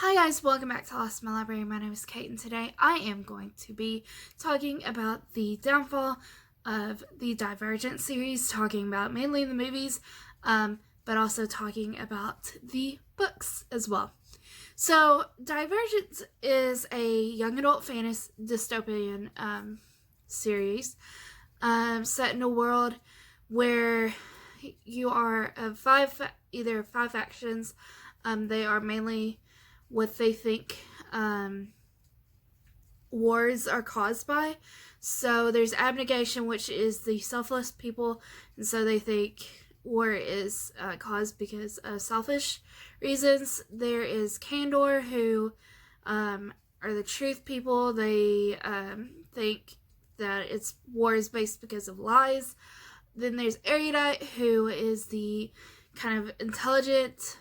Hi guys, welcome back to Lost in My Library. My name is Kate, and today I am going to be talking about the downfall of the Divergent series, talking about mainly the movies, but also talking about the books as well. So, Divergent is a young adult fantasy dystopian series set in a world where you are of either five factions. They are mainly what they think wars are caused by. So there's abnegation, which is the selfless people, and so they think war is caused because of selfish reasons. There is candor, who are the truth people. They think that it's war is based because of lies. Then there's erudite, who is the kind of intelligent,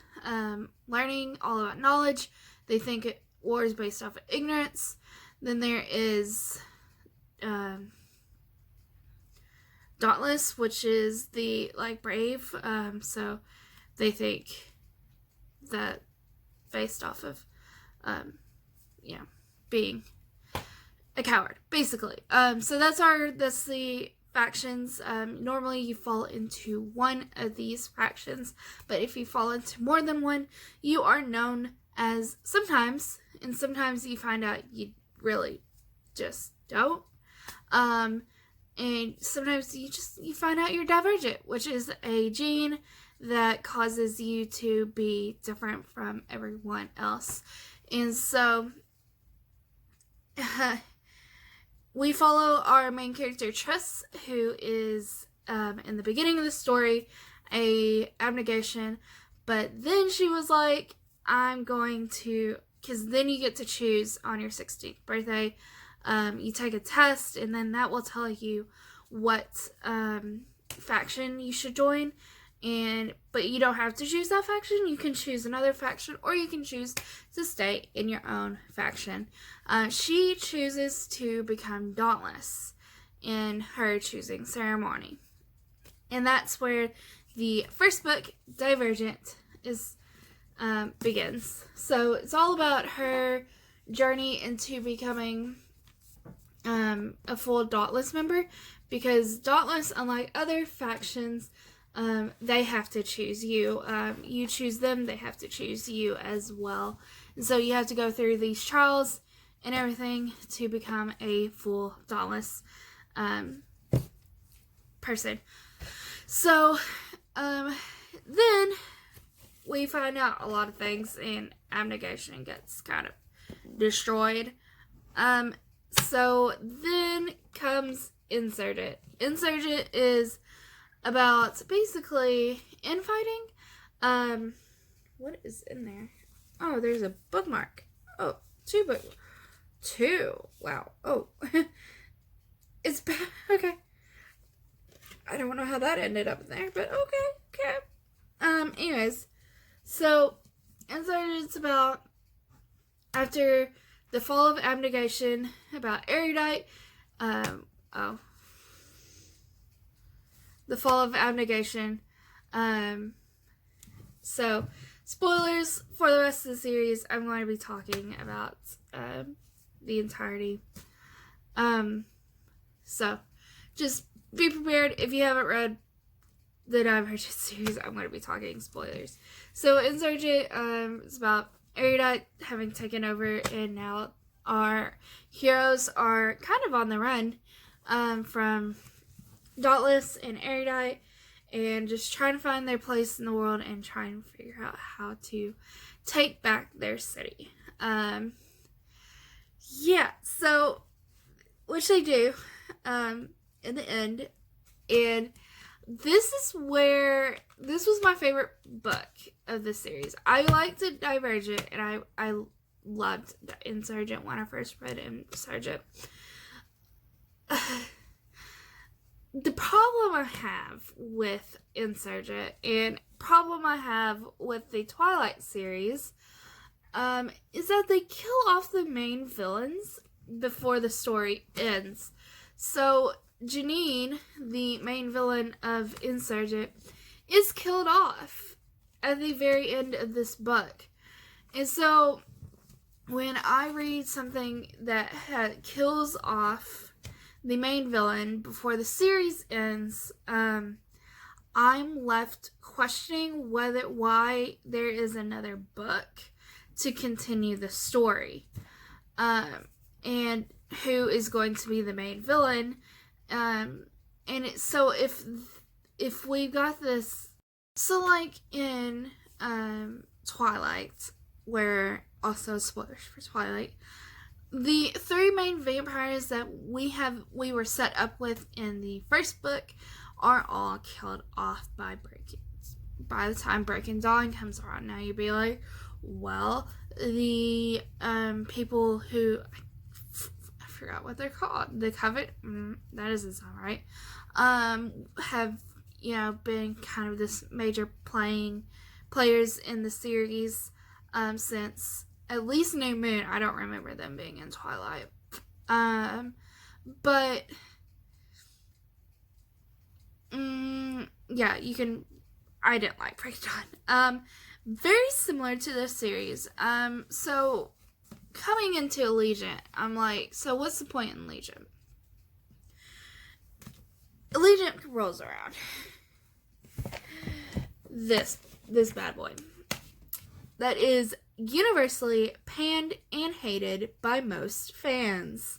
learning all about knowledge. They think war is based off of ignorance. Then there is dauntless, which is the brave. So they think that based off of being a coward, basically. So that's the factions. Normally you fall into one of these factions, but if you fall into more than one, you are known as sometimes, and sometimes you find out you really just don't. And sometimes you find out you're divergent, which is a gene that causes you to be different from everyone else. And so we follow our main character, Tress, who is, in the beginning of the story, a abnegation, but then she was like, I'm going to, because then you get to choose on your 16th birthday. You take a test, and then that will tell you what faction you should join. But you don't have to choose that faction. You can choose another faction, or you can choose to stay in your own faction. She chooses to become dauntless in her choosing ceremony. And that's where the first book, Divergent, begins. So it's all about her journey into becoming a full dauntless member, because dauntless, unlike other factions, they have to choose you. You choose them, they have to choose you as well. And so you have to go through these trials and everything to become a full dauntless person. So then we find out a lot of things, and abnegation gets kind of destroyed. So then comes Insurgent. Insurgent is about basically infighting. What is in there? Oh, there's a bookmark. Oh, two. Wow. Oh, it's bad. Okay. I don't know how that ended up in there, but okay. Anyways, so Insurgent's about after the fall of abnegation, about erudite. The fall of abnegation. So, spoilers for the rest of the series. I'm going to be talking about the entirety. So, just be prepared. If you haven't read the Divergent series, I'm going to be talking spoilers. So, Insurgent is about erudite having taken over, and now our heroes are kind of on the run from dauntless and erudite, and just trying to find their place in the world and trying to figure out how to take back their city. So which they do in the end. And this was my favorite book of the series. I liked Divergent, and I loved Insurgent when I first read Insurgent. The problem I have with Insurgent, and problem I have with the Twilight series, is that they kill off the main villains before the story ends. So Janine, the main villain of Insurgent, is killed off at the very end of this book. And so when I read something that kills off the main villain before the series ends, I'm left questioning why there is another book to continue the story, and who is going to be the main villain. So if we've got this, so like in Twilight, where also spoilers for Twilight, the three main vampires that we were set up with in the first book are all killed off by the time Breaking Dawn comes around. Now you'd be like, well, the people who I forgot what they're called, the Covet, that doesn't sound right, have been kind of this major players in the series since at least New Moon. I don't remember them being in Twilight, but yeah, you can. I didn't like Breaking Dawn. Very similar to this series. So coming into Allegiant, I'm like, so what's the point in Allegiant? Allegiant rolls around. This bad boy that is universally panned and hated by most fans.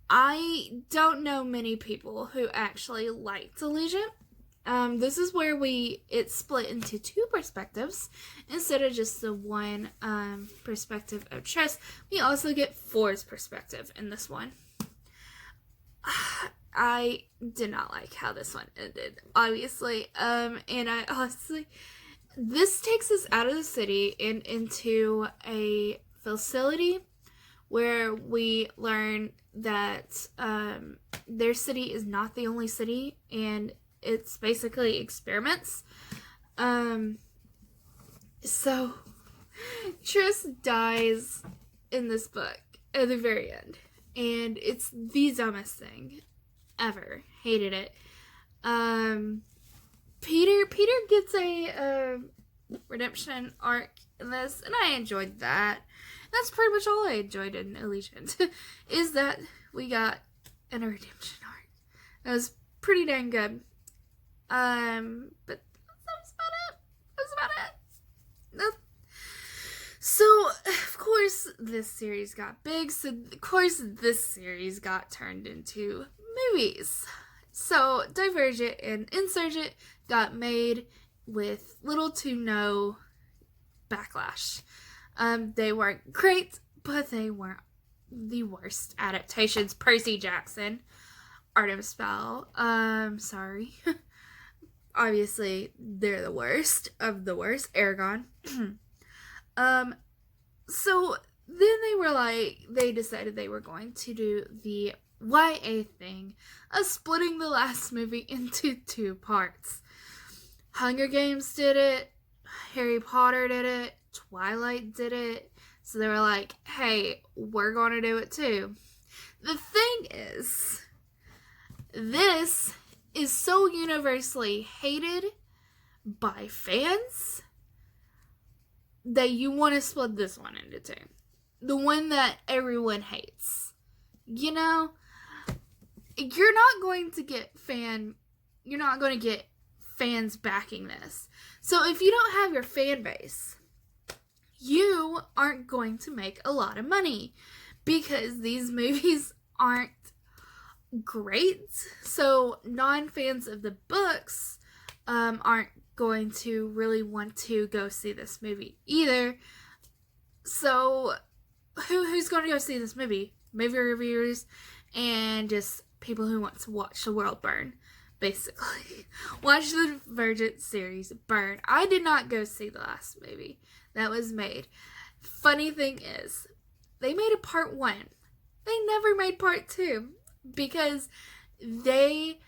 I don't know many people who actually liked Allegiant. This is where it's split into two perspectives instead of just the one perspective of Tress. We also get Four's perspective in this one. I did not like how this one ended, obviously. And I honestly, this takes us out of the city and into a facility where we learn that their city is not the only city, and it's basically experiments. So Triss dies in this book at the very end, and it's the dumbest thing ever. Hated it. Peter gets a redemption arc in this, and I enjoyed that. That's pretty much all I enjoyed in Allegiant, is that we got a redemption arc. That was pretty dang good. But that was about it. So, of course, this series got big. So, of course, this series got turned into movies. So, Divergent and Insurgent got made with little to no backlash. They weren't great, but they weren't the worst adaptations. Percy Jackson, Artemis Fowl, sorry. Obviously, they're the worst of the worst. Aragon. So then they decided they were going to do the YA thing of splitting the last movie into two parts. Hunger Games did it, Harry Potter did it, Twilight did it. So they were like, hey, we're going to do it too. The thing is, this is so universally hated by fans that you want to split this one into two. The one that everyone hates. You're not going to get fans backing this. So if you don't have your fan base, you aren't going to make a lot of money because these movies aren't great. So non-fans of the books aren't going to really want to go see this movie either. So who's going to go see this movie? Movie reviewers and just people who want to watch the world burn, basically. Watch the Divergent series burn. I did not go see the last movie that was made. Funny thing is, they made a part 1. They never made part 2 because they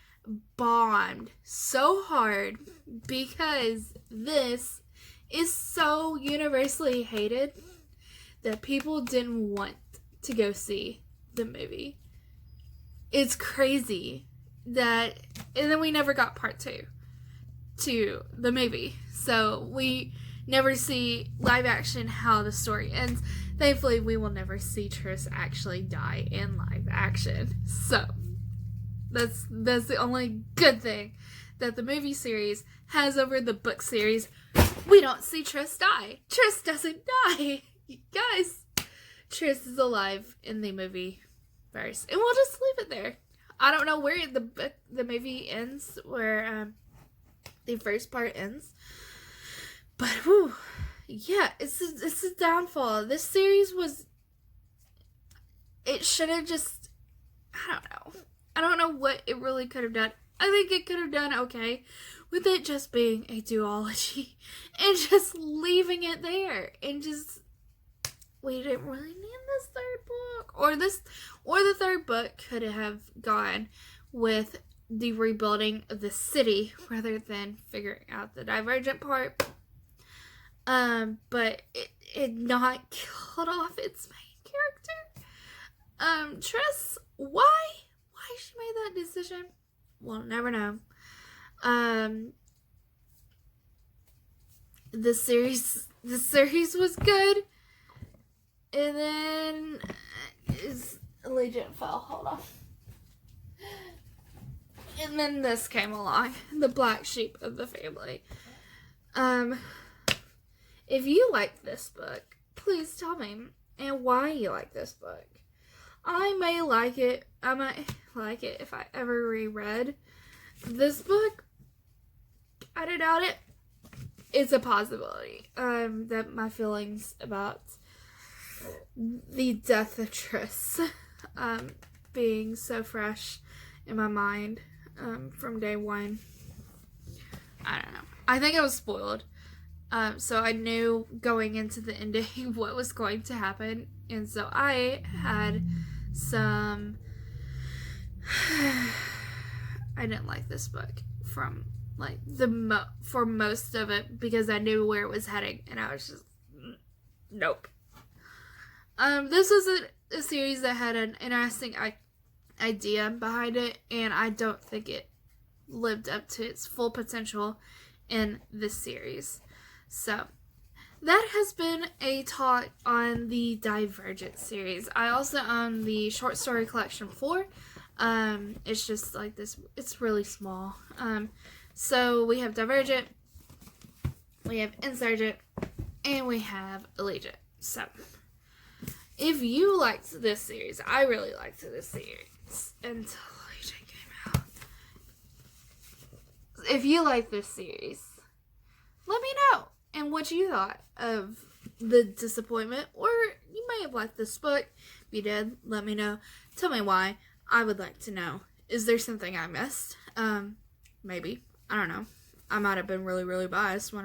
bombed so hard because this is so universally hated that people didn't want to go see the movie. It's crazy that, and then we never got part 2 to the movie. So we never see live action how the story ends. Thankfully, we will never see Triss actually die in live action. So that's the only good thing that the movie series has over the book series. We don't see Triss die. Triss doesn't die. You guys, Triss is alive in the movie verse, and we'll just leave it there. I don't know where the movie ends, where the first part ends, but whew, yeah, it's a downfall. This series it should have just, I don't know what it really could have done. I think it could have done okay with it just being a duology and just leaving it there, and just, we didn't really need this third book, or the third book could have gone with the rebuilding of the city rather than figuring out the Divergent part. But it not killed off its main character. Triss, why she made that decision, we'll never know. The series was good, and then Allegiant fell. Hold on. And then this came along, the black sheep of the family. If you like this book, please tell me and why you like this book. I might like it if I ever reread this book. I doubt it. It's a possibility. That my feelings about the death of Triss being so fresh in my mind from day one. I don't know. I think I was spoiled. So I knew going into the ending what was going to happen. And so I had some... I didn't like this book from like for most of it, because I knew where it was heading, and I was just nope. This was a series that had an interesting idea behind it, and I don't think it lived up to its full potential in this series. So that has been a talk on the Divergent series. I also own the short story collection 4. It's just like this. It's really small. So we have Divergent, we have Insurgent, and we have Allegiant. So if you liked this series, I really liked this series until Allegiant came out. If you like this series, let me know and what you thought of the disappointment, or you may have liked this book. If you did, let me know. Tell me why. I would like to know. Is there something I missed? Maybe. I don't know. I might have been really, really biased when I